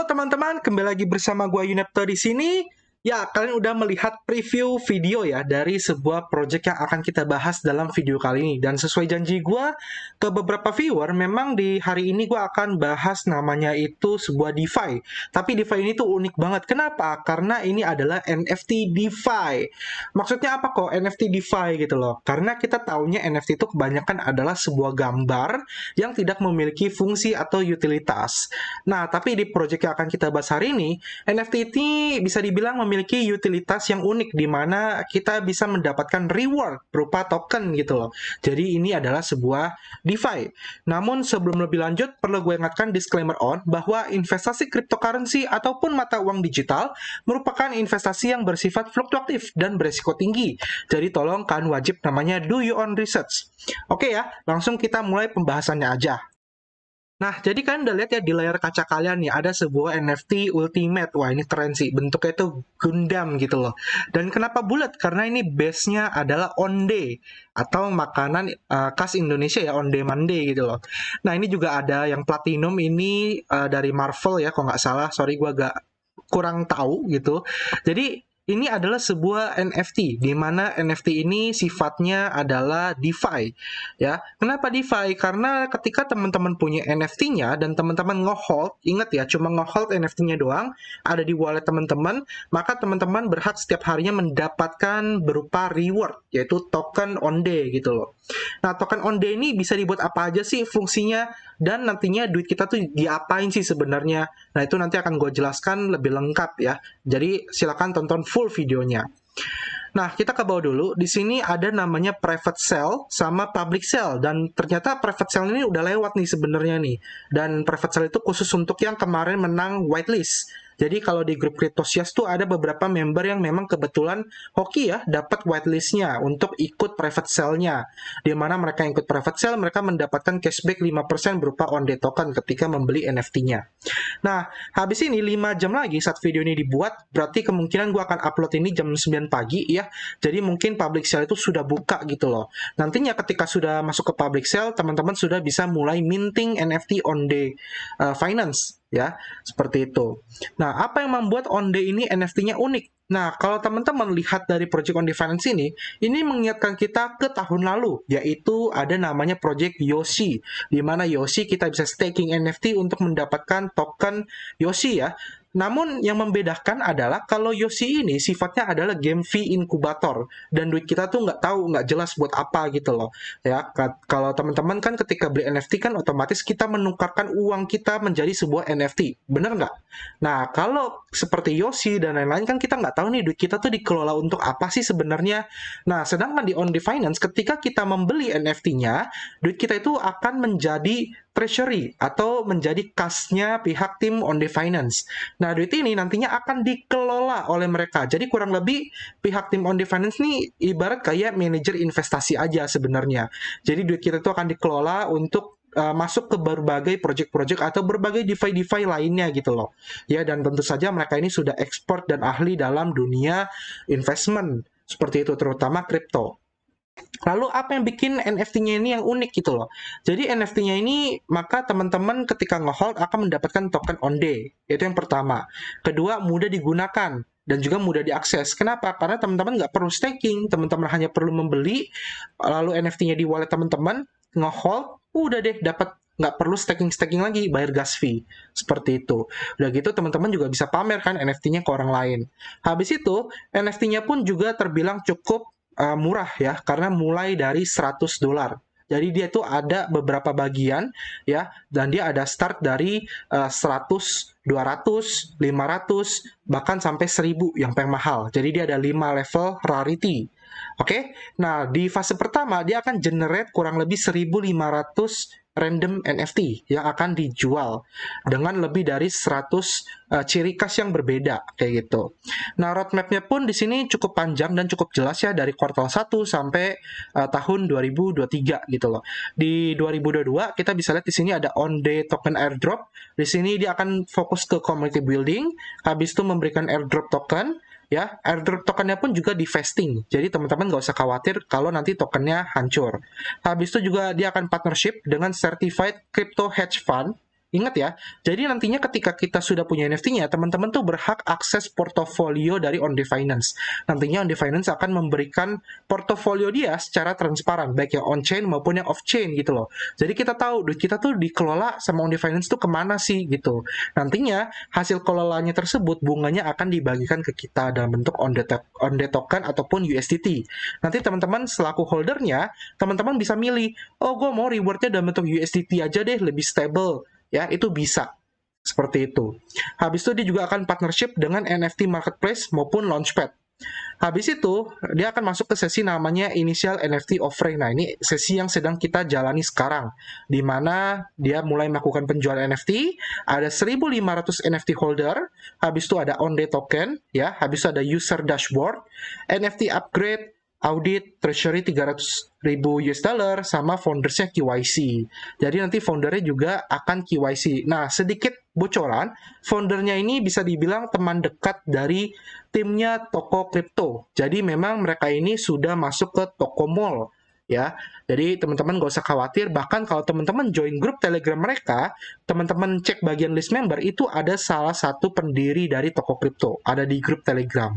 Halo teman-teman, kembali lagi bersama gua Yunepto di sini. Ya, kalian udah melihat preview video ya dari sebuah project yang akan kita bahas dalam video kali ini. Dan sesuai janji gua ke beberapa viewer, memang di hari ini gua akan bahas namanya itu sebuah DeFi. Tapi DeFi ini tuh unik banget. Kenapa? Karena ini adalah NFT DeFi. Maksudnya apa kok NFT DeFi gitu loh? Karena kita taunya NFT itu kebanyakan adalah sebuah gambar yang tidak memiliki fungsi atau utilitas. Nah, tapi di project yang akan kita bahas hari ini, NFT ini bisa dibilang memiliki utilitas yang unik di mana kita bisa mendapatkan reward berupa token gitu loh. Jadi ini adalah sebuah DeFi. Namun sebelum lebih lanjut, perlu gue ingatkan disclaimer on bahwa investasi cryptocurrency ataupun mata uang digital merupakan investasi yang bersifat fluktuatif dan beresiko tinggi. Jadi tolong kalian wajib namanya do your own research. Oke ya, langsung kita mulai pembahasannya aja. Nah, jadi kalian udah lihat ya di layar kaca kalian nih ada sebuah NFT Ultimate. Wah, ini keren sih. Bentuknya itu Gundam gitu loh. Dan kenapa bulat? Karena ini base-nya adalah onde atau makanan khas Indonesia ya, onde mande gitu loh. Nah, ini juga ada yang platinum ini dari Marvel ya, kalau nggak salah. Sorry, gue agak kurang tahu gitu. Jadi ini adalah sebuah NFT, di mana NFT ini sifatnya adalah DeFi. Ya, kenapa DeFi? Karena ketika teman-teman punya NFT-nya dan teman-teman nge-hold, ingat ya, cuma nge-hold NFT-nya doang, ada di wallet teman-teman, maka teman-teman berhak setiap harinya mendapatkan berupa reward, yaitu token onde gitu loh. Nah, token onde ini bisa dibuat apa aja sih fungsinya, dan nantinya duit kita tuh diapain sih sebenarnya. Nah, itu nanti akan gue jelaskan lebih lengkap ya. Jadi, silakan tonton full videonya. Nah, kita ke bawah dulu. Di sini ada namanya private sale sama public sale. Dan ternyata private sale ini udah lewat nih sebenarnya nih. Dan private sale itu khusus untuk yang kemarin menang whitelist. Jadi kalau di grup Cryptosias tuh ada beberapa member yang memang kebetulan hoki ya dapat whitelistnya untuk ikut private sale-nya. Di mana mereka ikut private sale, mereka mendapatkan cashback 5% berupa on-day token ketika membeli NFT-nya. Nah, habis ini 5 jam lagi saat video ini dibuat, berarti kemungkinan gue akan upload ini jam 9 pagi ya. Jadi mungkin public sale itu sudah buka gitu loh. Nantinya ketika sudah masuk ke public sale, teman-teman sudah bisa mulai minting NFT on day finance ya, seperti itu. Nah, apa yang membuat on day ini NFT-nya unik? Nah, kalau teman-teman lihat dari project on day finance ini mengingatkan kita ke tahun lalu, yaitu ada namanya project Yoshi, di mana Yoshi kita bisa staking NFT untuk mendapatkan token Yoshi ya. Namun yang membedakan adalah kalau Yoshi ini sifatnya adalah game fee inkubator dan duit kita tuh nggak tahu, nggak jelas buat apa gitu loh ya. Kalau teman-teman kan ketika beli NFT kan otomatis kita menukarkan uang kita menjadi sebuah NFT, bener nggak? Nah, kalau seperti Yoshi dan lain-lain kan kita nggak tahu nih duit kita tuh dikelola untuk apa sih sebenarnya. Nah, sedangkan di On The Finance ketika kita membeli NFT-nya, duit kita itu akan menjadi treasury atau menjadi kasnya pihak tim On The Finance. Nah, duit ini nantinya akan dikelola oleh mereka. Jadi kurang lebih pihak tim On The Finance ini ibarat kayak manajer investasi aja sebenarnya. Jadi duit kita itu akan dikelola untuk masuk ke berbagai project-project atau berbagai DeFi-DeFi lainnya gitu loh. Ya, dan tentu saja mereka ini sudah expert dan ahli dalam dunia investment seperti itu, terutama kripto. Lalu apa yang bikin NFT-nya ini yang unik gitu loh. Jadi NFT-nya ini maka teman-teman ketika nge-hold akan mendapatkan token on day. Itu yang pertama. Kedua, mudah digunakan dan juga mudah diakses. Kenapa? Karena teman-teman nggak perlu staking, teman-teman hanya perlu membeli, lalu NFT-nya di wallet teman-teman, nge-hold, udah deh dapat, nggak perlu staking lagi, bayar gas fee seperti itu. Udah gitu teman-teman juga bisa pamer kan NFT-nya ke orang lain. Habis itu NFT-nya pun juga terbilang cukup murah ya, karena mulai dari $100. Jadi dia tuh ada beberapa bagian ya, dan dia ada start dari 100, 200, 500, bahkan sampai 1000 yang paling mahal. Jadi dia ada 5 level rarity. Oke, nah di fase pertama dia akan generate kurang lebih 1.500 random NFT yang akan dijual dengan lebih dari 100 ciri khas yang berbeda kayak gitu. Nah, roadmap-nya pun di sini cukup panjang dan cukup jelas ya dari kuartal 1 sampai tahun 2023 gitu loh. Di 2022 kita bisa lihat di sini ada on day token airdrop. Di sini dia akan fokus ke community building, habis itu memberikan airdrop token. Ya, airdrop tokennya pun juga di vesting. Jadi teman-teman nggak usah khawatir kalau nanti tokennya hancur. Habis itu juga dia akan partnership dengan certified crypto hedge fund Ingat ya, jadi nantinya ketika kita sudah punya NFT-nya, teman-teman tuh berhak akses portofolio dari Onde Finance. Nantinya Onde Finance akan memberikan portofolio dia secara transparan, baik yang on-chain maupun yang off-chain gitu loh. Jadi kita tahu duit kita tuh dikelola sama Onde Finance tuh kemana sih gitu. Nantinya hasil kelolanya tersebut bunganya akan dibagikan ke kita dalam bentuk Onde token ataupun USDT. Nanti teman-teman selaku holdernya, teman-teman bisa milih, oh gue mau rewardnya dalam bentuk USDT aja deh, lebih stable. Ya, itu bisa. Seperti itu. Habis itu dia juga akan partnership dengan NFT marketplace maupun launchpad. Habis itu, dia akan masuk ke sesi namanya Initial NFT Offering. Nah, ini sesi yang sedang kita jalani sekarang, di mana dia mulai melakukan penjualan NFT, ada 1.500 NFT holder, habis itu ada on-day token, ya, habis itu ada user dashboard, NFT upgrade, audit, treasury 300.000 US dollar, sama foundersnya KYC. Jadi nanti foundernya juga akan KYC. Nah, sedikit bocoran, foundernya ini bisa dibilang teman dekat dari timnya toko kripto. Jadi memang mereka ini sudah masuk ke toko mall, ya. Jadi teman-teman gak usah khawatir, bahkan kalau teman-teman join grup Telegram mereka, teman-teman cek bagian list member, itu ada salah satu pendiri dari toko kripto, ada di grup Telegram,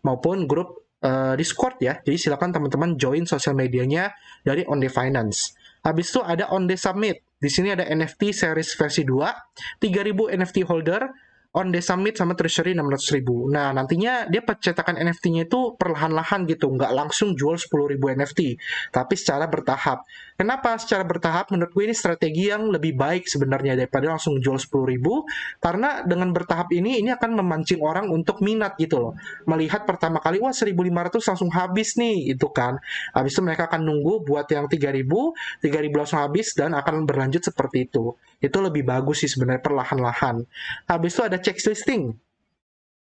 maupun grup Discord ya. Jadi silakan teman-teman join sosial medianya dari Onde Finance. Habis itu ada Onde Summit. Di sini ada NFT series versi 2, 3.000 NFT holder, Onde Summit sama Treasury 600.000. Nah, nantinya dia pencetakan NFT-nya itu perlahan-lahan gitu, nggak langsung jual 10.000 NFT, tapi secara bertahap. Kenapa secara bertahap? Menurut gue ini strategi yang lebih baik sebenarnya daripada langsung jual 10.000, karena dengan bertahap ini akan memancing orang untuk minat gitu loh. Melihat pertama kali, wah 1.500 langsung habis nih, itu kan. Habis itu mereka akan nunggu buat yang 3.000 langsung habis, dan akan berlanjut seperti itu. Itu lebih bagus sih sebenarnya, perlahan-lahan. Habis itu ada checks listing.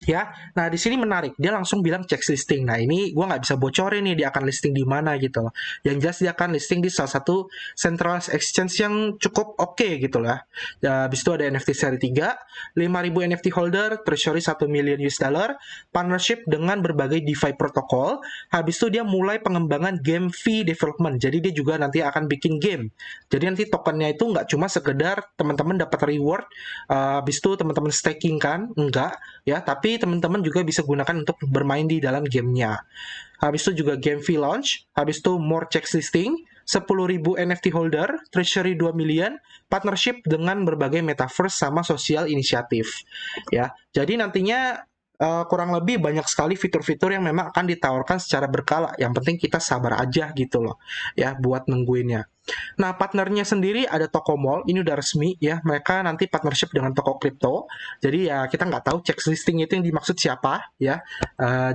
Ya, nah di sini menarik, dia langsung bilang checks listing. Nah ini gue nggak bisa bocorin nih dia akan listing di mana gitu loh. Yang jelas dia akan listing di salah satu centralized exchange yang cukup oke gitu lah. Ya, habis itu ada NFT seri 3, 5.000 NFT holder, treasury 1 million US dollar, partnership dengan berbagai DeFi protokol. Habis itu dia mulai pengembangan game fee development. Jadi dia juga nanti akan bikin game. Jadi nanti tokennya itu nggak cuma sekedar teman-teman dapat reward, habis itu teman-teman staking kan, enggak ya, tapi teman-teman juga bisa gunakan untuk bermain di dalam gamenya. Habis itu juga game fee launch, habis itu more checks listing, 10.000 NFT holder, treasury 2 million, partnership dengan berbagai metaverse sama sosial inisiatif. Ya, jadi nantinya kurang lebih banyak sekali fitur-fitur yang memang akan ditawarkan secara berkala. Yang penting kita sabar aja gitu loh, ya, buat nungguinnya. Nah, partnernya sendiri ada toko mall, ini udah resmi ya, mereka nanti partnership dengan toko kripto. Jadi ya kita nggak tahu checks listing itu yang dimaksud siapa ya.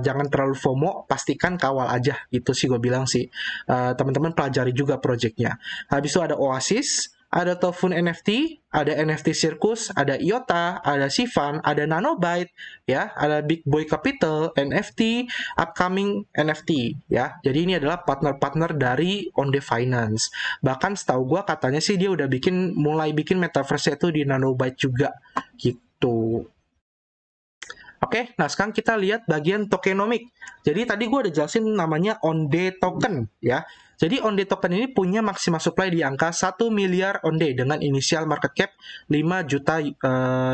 Jangan terlalu FOMO, pastikan kawal aja gitu sih gue bilang sih. Teman-teman pelajari juga projectnya. Habis itu ada Oasis, ada Tofun NFT, ada NFT Circus, ada IOTA, ada Sivan, ada Nanobyte, ya, ada Big Boy Capital, NFT, upcoming NFT, ya. Jadi ini adalah partner-partner dari Onde Finance. Bahkan setahu gue katanya sih dia udah mulai bikin metaverse itu di Nanobyte juga, gitu. Oke, nah sekarang kita lihat bagian tokenomic. Jadi tadi gue udah jelasin namanya Onde token ya. Jadi Onde token ini punya maksimal supply di angka 1 miliar Onde dengan inisial market cap 5 juta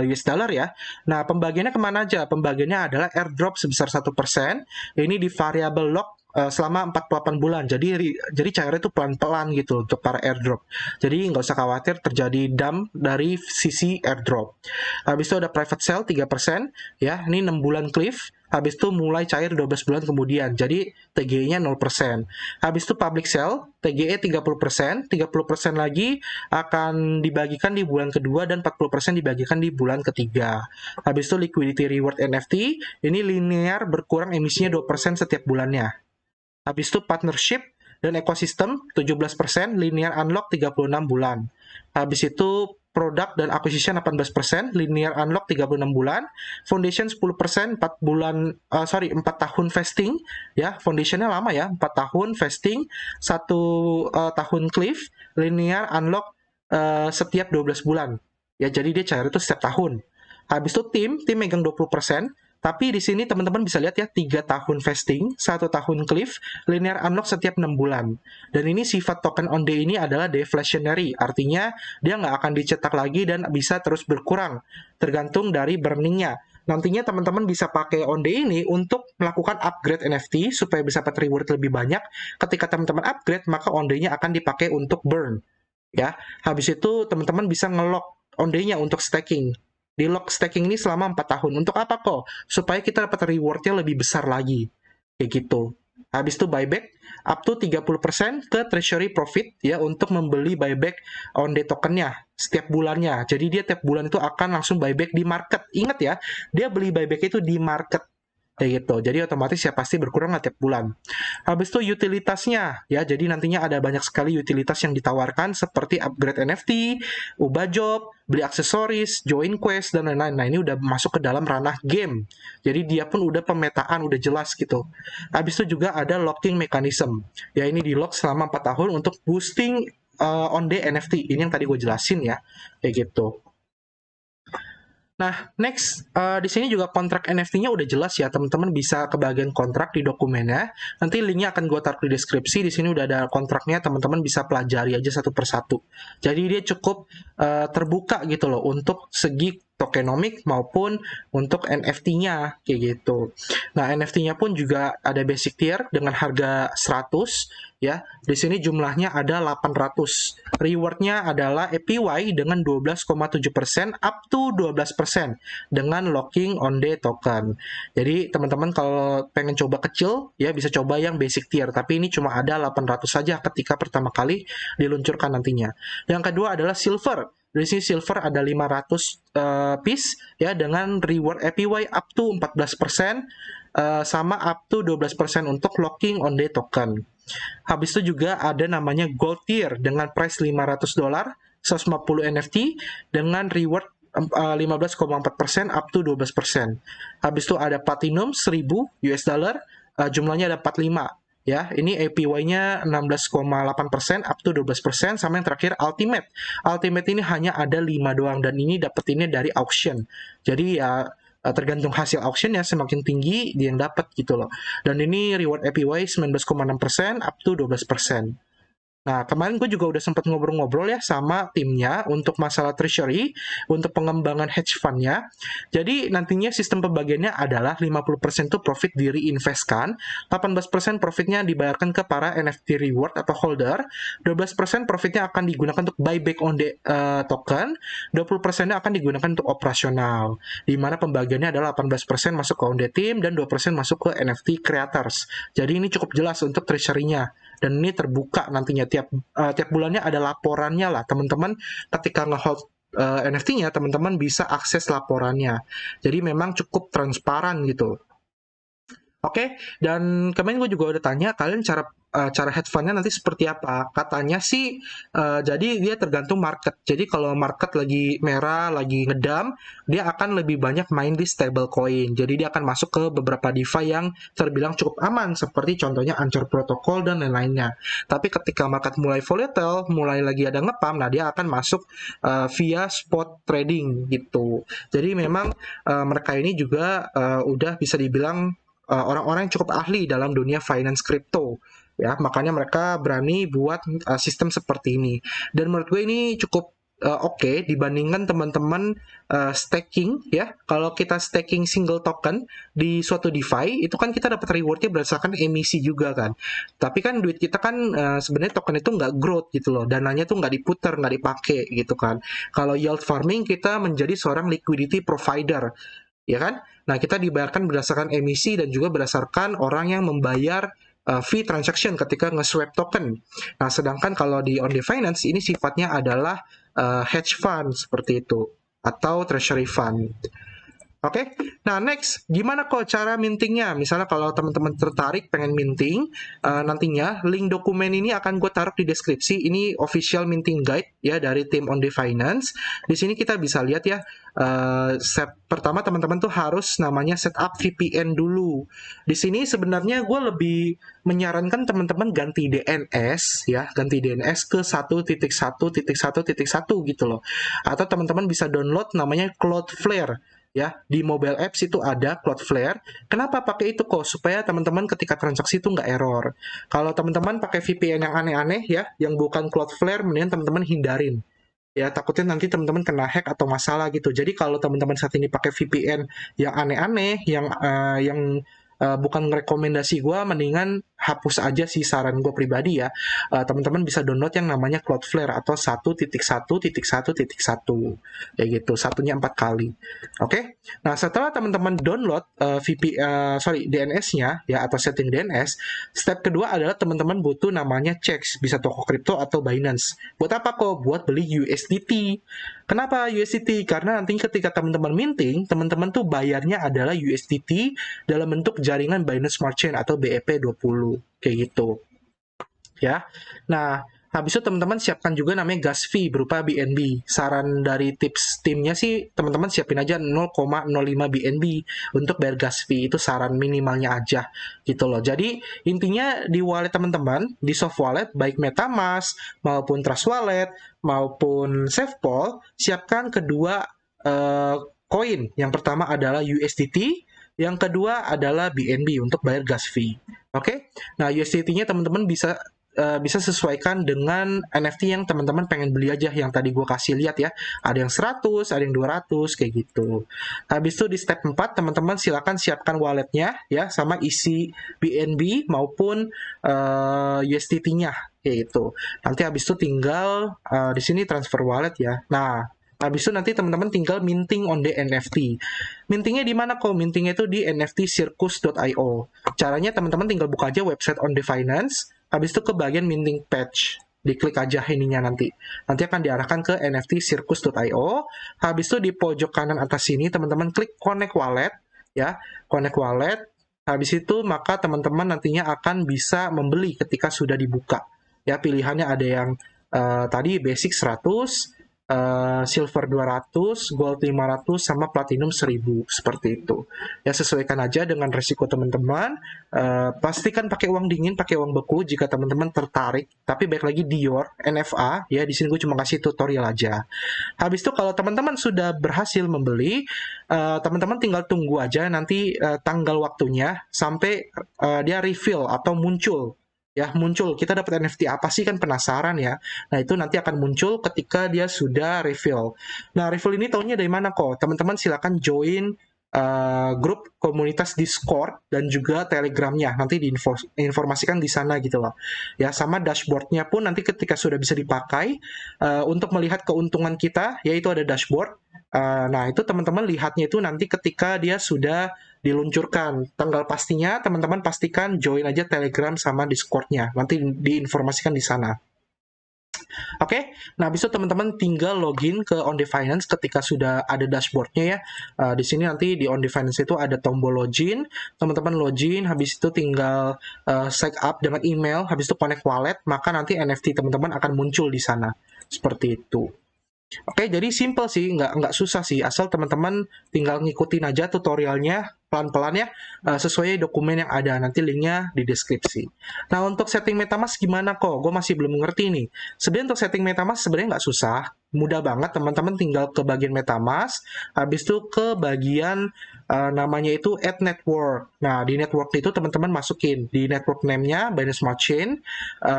US dollar ya. Nah, pembagiannya kemana aja? Pembagiannya adalah airdrop sebesar 1%. Ini di variable lock selama 48 bulan. Jadi cairnya itu pelan-pelan gitu untuk para airdrop. Jadi nggak usah khawatir terjadi dump dari sisi airdrop. Habis itu ada private sale 3%, ya, ini 6 bulan cliff. Habis itu mulai cair 12 bulan kemudian. Jadi TGE-nya 0%. Habis itu public sale, TGE 30%, 30% lagi akan dibagikan di bulan kedua dan 40% dibagikan di bulan ketiga. Habis itu liquidity reward NFT, ini linear berkurang emisinya 2% setiap bulannya. Habis itu partnership dan ekosistem 17%, linear unlock 36 bulan. Habis itu product dan acquisition 18%, linear unlock 36 bulan, foundation 10%, 4 tahun vesting, ya, foundationnya lama ya, 4 tahun vesting, 1 tahun cliff, linear unlock setiap 12 bulan. Ya, jadi dia cair itu setiap tahun. Habis itu tim megang 20%, Tapi di sini teman-teman bisa lihat ya, 3 tahun vesting, 1 tahun cliff, linear unlock setiap 6 bulan. Dan ini sifat token on day ini adalah deflationary, artinya dia nggak akan dicetak lagi dan bisa terus berkurang, tergantung dari burningnya. Nantinya teman-teman bisa pakai on day ini untuk melakukan upgrade NFT supaya bisa dapat reward lebih banyak. Ketika teman-teman upgrade, maka on day-nya akan dipakai untuk burn. Ya, habis itu teman-teman bisa nge-lock on day-nya untuk staking. Di lock staking ini selama 4 tahun. Untuk apa kok? Supaya kita dapat reward-nya lebih besar lagi. Kayak gitu. Habis itu buyback up to 30% ke treasury profit ya untuk membeli buyback on day tokennya setiap bulannya. Jadi dia tiap bulan itu akan langsung buyback di market. Ingat ya, dia beli buyback itu di market. Kayak gitu. Jadi otomatis ya pasti berkurang tiap bulan. Habis itu utilitasnya ya. Jadi nantinya ada banyak sekali utilitas yang ditawarkan seperti upgrade NFT, ubah job, beli aksesoris, join quest dan lain-lain. Nah, ini udah masuk ke dalam ranah game. Jadi dia pun udah pemetaan udah jelas gitu. Habis itu juga ada locking mechanism. Ya ini di lock selama 4 tahun untuk boosting on day NFT. Ini yang tadi gue jelasin ya. Kayak gitu. Nah, next, di sini juga kontrak NFT-nya udah jelas ya, teman-teman bisa ke bagian kontrak di dokumennya. Nanti linknya akan gue taruh di deskripsi, di sini udah ada kontraknya, teman-teman bisa pelajari aja satu persatu. Jadi dia cukup terbuka gitu loh, untuk segi tokenomic maupun untuk NFT-nya, kayak gitu. Nah, NFT-nya pun juga ada basic tier dengan harga 100, ya. Di sini jumlahnya ada 800. Reward-nya adalah APY dengan 12,7% up to 12% dengan locking on day token. Jadi teman-teman kalau pengen coba kecil ya bisa coba yang basic tier, tapi ini cuma ada 800 saja ketika pertama kali diluncurkan nantinya. Yang kedua adalah silver. Di sini silver ada 500 piece ya dengan reward APY up to 14%, sama up to 12% untuk locking on day token. Habis itu juga ada namanya gold tier dengan price $500, 150 NFT dengan reward 15,4% up to 12%. Habis itu ada platinum 1000 US dollar, jumlahnya ada 45. Ya, ini APY-nya 16,8% up to 12%, sama yang terakhir ultimate. Ultimate ini hanya ada 5 doang dan ini dapetinnya dari auction. Jadi ya tergantung hasil auction ya, semakin tinggi dia yang dapat gitu loh. Dan ini reward APY 19,6% up to 12%. Nah, kemarin gue juga udah sempat ngobrol-ngobrol ya sama timnya untuk masalah treasury, untuk pengembangan hedge fund-nya. Jadi nantinya sistem pembagiannya adalah 50% itu profit di reinvestkan, 18% profitnya dibayarkan ke para NFT reward atau holder, 12% profitnya akan digunakan untuk buyback on the token, 20%-nya akan digunakan untuk operasional, di mana pembagiannya adalah 18% masuk ke on the team dan 2% masuk ke NFT creators. Jadi ini cukup jelas untuk treasury-nya. Dan ini terbuka nantinya tiap bulannya ada laporannya lah teman-teman. Ketika nge-hold NFT-nya teman-teman bisa akses laporannya. Jadi memang cukup transparan gitu. Oke, dan kemarin gue juga udah tanya kalian cara hedge fund-nya nanti seperti apa. Katanya sih jadi dia tergantung market. Jadi kalau market lagi merah, lagi ngedam, dia akan lebih banyak main di stable coin. Jadi dia akan masuk ke beberapa DeFi yang terbilang cukup aman seperti contohnya Anchor Protocol dan lain-lainnya. Tapi ketika market mulai volatile, mulai lagi ada ngepam, nah dia akan masuk via spot trading gitu. Jadi memang mereka ini juga udah bisa dibilang orang-orang yang cukup ahli dalam dunia finance crypto ya, makanya mereka berani buat sistem seperti ini. Dan menurut gue ini cukup oke dibandingkan teman-teman staking ya. Kalau kita staking single token di suatu DeFi itu kan kita dapat rewardnya berdasarkan emisi juga kan. Tapi kan duit kita kan sebenarnya token itu nggak growth gitu loh, dananya tuh nggak diputer, nggak dipakai gitu kan. Kalau yield farming kita menjadi seorang liquidity provider, ya kan? Nah, kita dibayarkan berdasarkan emisi dan juga berdasarkan orang yang membayar fee transaction ketika nge-swap token. Nah, sedangkan kalau di On The Finance ini sifatnya adalah hedge fund seperti itu atau treasury fund. Oke, nah next, gimana kok cara mintingnya? Misalnya kalau teman-teman tertarik pengen minting, nantinya link dokumen ini akan gue taruh di deskripsi. Ini official minting guide ya dari tim On The Finance. Di sini kita bisa lihat ya, step pertama teman-teman tuh harus namanya setup VPN dulu. Di sini sebenarnya gue lebih menyarankan teman-teman ganti DNS ya, ganti DNS ke 1.1.1.1.1 gitu loh. Atau teman-teman bisa download namanya Cloudflare. ya. Di mobile apps itu ada Cloudflare. Kenapa pakai itu kok? Supaya teman-teman ketika transaksi itu nggak error. Kalau teman-teman pakai VPN yang aneh-aneh ya, yang bukan Cloudflare, mendingan teman-teman hindarin. Ya, takutnya nanti teman-teman kena hack atau masalah gitu. Jadi kalau teman-teman saat ini pakai VPN yang aneh-aneh, yang bukan rekomendasi gue, mendingan hapus aja sih, saran gue pribadi ya. Teman-teman bisa download yang namanya Cloudflare atau 1.1.1.1 kayak gitu, satunya 4 kali. Oke. Nah, setelah teman-teman download DNS-nya ya, atau setting DNS, step kedua adalah teman-teman butuh namanya checks, bisa toko kripto atau Binance. Buat apa kok? Buat beli USDT. Kenapa USDT? Karena nanti ketika teman-teman minting, teman-teman tuh bayarnya adalah USDT dalam bentuk jaringan Binance Smart Chain atau BEP20 kayak gitu. Ya. Nah, habis itu teman-teman siapkan juga namanya gas fee berupa BNB. Saran dari tips timnya sih, teman-teman siapin aja 0,05 BNB untuk bayar gas fee. Itu saran minimalnya aja gitu loh. Jadi intinya di wallet teman-teman, di soft wallet, baik MetaMask maupun Trust Wallet maupun SafePol, siapkan kedua koin. Yang pertama adalah USDT, yang kedua adalah BNB untuk bayar gas fee. Oke, nah USDT-nya teman-teman bisa sesuaikan dengan NFT yang teman-teman pengen beli aja, yang tadi gue kasih lihat ya. Ada yang 100, ada yang 200 kayak gitu. Habis itu di step 4 teman-teman silakan siapkan walletnya ya, sama isi BNB maupun USDT-nya kayak gitu. Nanti habis itu tinggal di sini transfer wallet ya. Nah, habis itu nanti teman-teman tinggal minting on the NFT. Mintingnya di mana kok? Mintingnya itu di nftcircus.io. Caranya teman-teman tinggal buka aja website On The Finance, habis itu ke bagian minting page. Diklik aja ininya nanti. Nanti akan diarahkan ke nftcircus.io. Habis itu di pojok kanan atas sini teman-teman klik Connect Wallet ya. Connect Wallet. Habis itu maka teman-teman nantinya akan bisa membeli ketika sudah dibuka. Ya, pilihannya ada yang tadi basic 100, silver 200, gold 500, sama platinum 1000 seperti itu. Ya, sesuaikan aja dengan resiko teman-teman. Pastikan pakai uang dingin, pakai uang beku jika teman-teman tertarik. Tapi baik lagi Dior, NFA, ya di sini gue cuma kasih tutorial aja. Habis itu kalau teman-teman sudah berhasil membeli, teman-teman tinggal tunggu aja nanti tanggal waktunya sampai dia reveal atau muncul. Ya, muncul. Kita dapat NFT apa sih, kan penasaran ya. Nah, itu nanti akan muncul ketika dia sudah reveal. Nah, reveal ini tahunya dari mana kok? Teman-teman silakan join grup komunitas Discord dan juga Telegramnya. Nanti diinformasikan di sana gitu loh. Ya, sama dashboardnya pun nanti ketika sudah bisa dipakai untuk melihat keuntungan kita, yaitu ada dashboard. Nah, itu teman-teman lihatnya itu nanti ketika dia sudah diluncurkan. Tanggal pastinya teman-teman pastikan join aja Telegram sama Discord-nya. Nanti diinformasikan di sana. Oke, nah habis itu teman-teman tinggal login ke On The Finance ketika sudah ada dashboardnya ya. Di sini nanti di On The Finance itu ada tombol login. Teman-teman login, habis itu tinggal sign up dengan email, habis itu connect wallet, maka nanti NFT teman-teman akan muncul di sana. Seperti itu. Oke, jadi simple sih, nggak susah sih, asal teman-teman tinggal ngikutin aja tutorialnya pelan-pelan ya, sesuai dokumen yang ada, nanti linknya di deskripsi. Nah, untuk setting MetaMask gimana kok? Gue masih belum ngerti nih. Sebenarnya untuk setting MetaMask sebenarnya nggak susah, mudah banget, teman-teman tinggal ke bagian MetaMask, habis itu ke bagian namanya itu Add Network. Nah, di network itu teman-teman masukin di network name-nya Binance Smart Chain,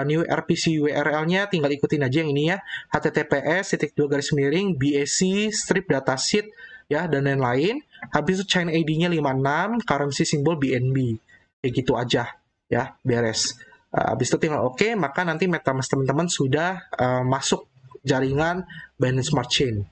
new RPC URL-nya tinggal ikutin aja yang ini ya, https://BAC strip datasheet ya, dan lain-lain. Habis itu chain ID-nya 56, currency symbol BNB. Kayak gitu aja ya, beres. Habis itu tinggal oke, maka nanti MetaMask teman-teman sudah masuk jaringan Binance Smart Chain.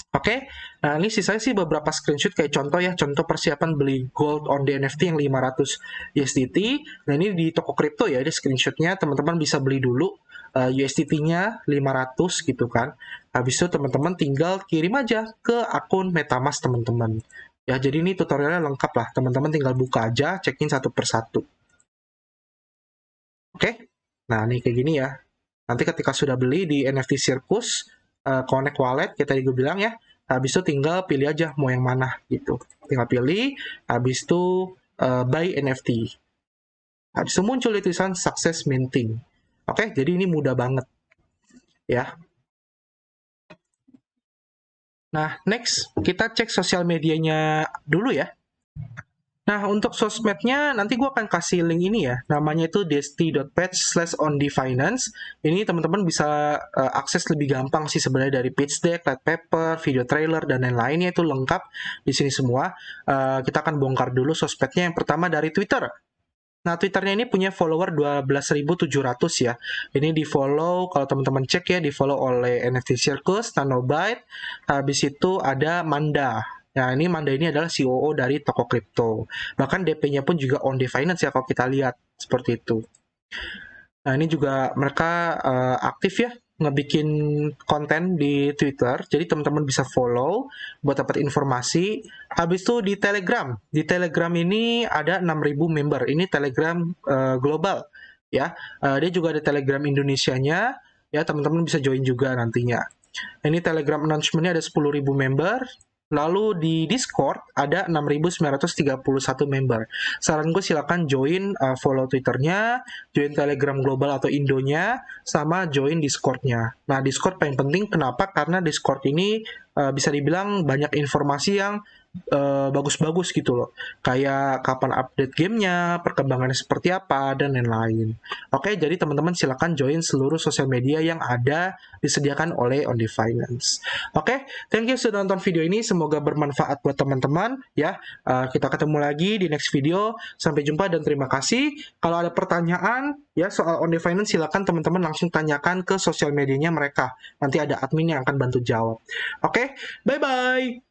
Oke, nah ini sisanya sih beberapa screenshot kayak contoh ya, contoh persiapan beli gold on the NFT yang 500 USDT. Nah ini di toko kripto ya, ini screenshotnya, teman-teman bisa beli dulu USDT-nya 500 gitu kan. Habis itu teman-teman tinggal kirim aja ke akun MetaMask teman-teman. Ya, jadi ini tutorialnya lengkap lah, teman-teman tinggal buka aja, check-in satu persatu. Oke, nah ini kayak gini ya. Nanti ketika sudah beli di NFT Circus, Connect Wallet, kita juga bilang ya, habis itu tinggal pilih aja mau yang mana gitu. Tinggal pilih, habis itu buy NFT. Habis itu muncul tulisan success minting. Oke, jadi ini mudah banget ya. Nah, next kita cek sosial medianya dulu ya. Nah, untuk sosmednya nanti gue akan kasih link ini ya. Namanya itu desti.page/onlyfinance. Ini teman-teman bisa akses lebih gampang sih sebenarnya dari pitch deck, white paper, video trailer, dan lain-lainnya itu lengkap di sini semua. Kita akan bongkar dulu sosmednya. Yang pertama dari Twitter. Nah, Twitternya ini punya follower 12.700 ya. Ini di-follow, kalau teman-teman cek ya, di-follow oleh NFT Circus, Nanobyte, habis itu ada Manda. Nah, ini Manda ini adalah COO dari toko kripto. Bahkan DP-nya pun juga on the finance ya, kalau kita lihat seperti itu. Nah, ini juga mereka aktif ya, ngebikin konten di Twitter. Jadi teman-teman bisa follow buat dapat informasi. Habis itu di Telegram. Di Telegram ini ada 6.000 member. Ini Telegram global ya. Dia juga ada Telegram Indonesianya. Ya, teman-teman bisa join juga nantinya. Ini Telegram announcement-nya ada 10.000 member. Lalu di Discord ada 6.931 member. Saran gue silakan join, follow Twitternya, join Telegram Global atau Indonya, sama join Discord-nya. Nah, Discord paling penting kenapa? Karena Discord ini bisa dibilang banyak informasi yang bagus-bagus gitu loh. Kayak kapan update gamenya, perkembangannya seperti apa, dan lain-lain. Oke, jadi teman-teman silakan join seluruh sosial media yang ada disediakan oleh Only Finance. Oke, thank you sudah nonton video ini. Semoga bermanfaat buat teman-teman ya. Kita ketemu lagi di next video. Sampai jumpa dan terima kasih. Kalau ada pertanyaan ya soal Only Finance, silakan teman-teman langsung tanyakan ke sosial medianya mereka. Nanti ada admin yang akan bantu jawab. Oke, bye-bye.